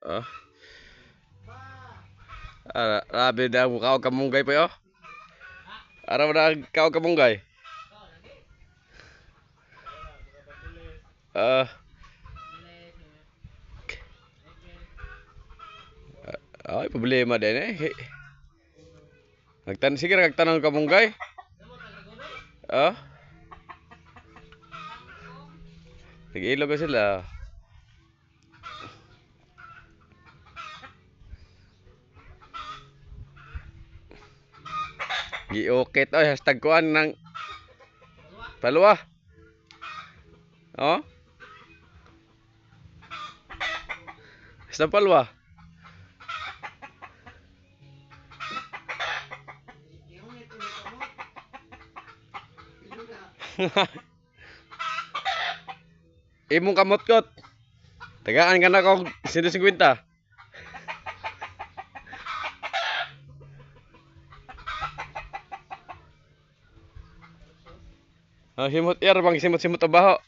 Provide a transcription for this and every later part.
Oh. Rabi na kau kamunggay pa yo. Araw na kau kamunggay. Ay problema din eh. Sige nagtanong kamunggay. Nag-ilog sila. Gi-okit oy hashtag kuan ng Palwa. Oh. Sa Palwa. Imong kamot-kot. Tagaan ka na kog 150. Simot yar bang simot-simot abaho.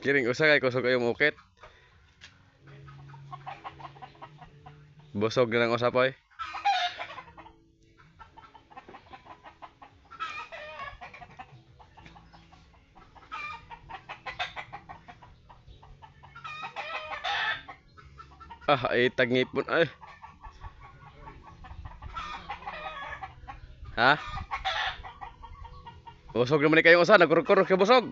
Kiring usa kay kusog kayo mukit. Bosog na ng usapoy. Ay tagngipon ay. Ha? Bosog naman kayong usa, nagkurog-kurog ka bosog.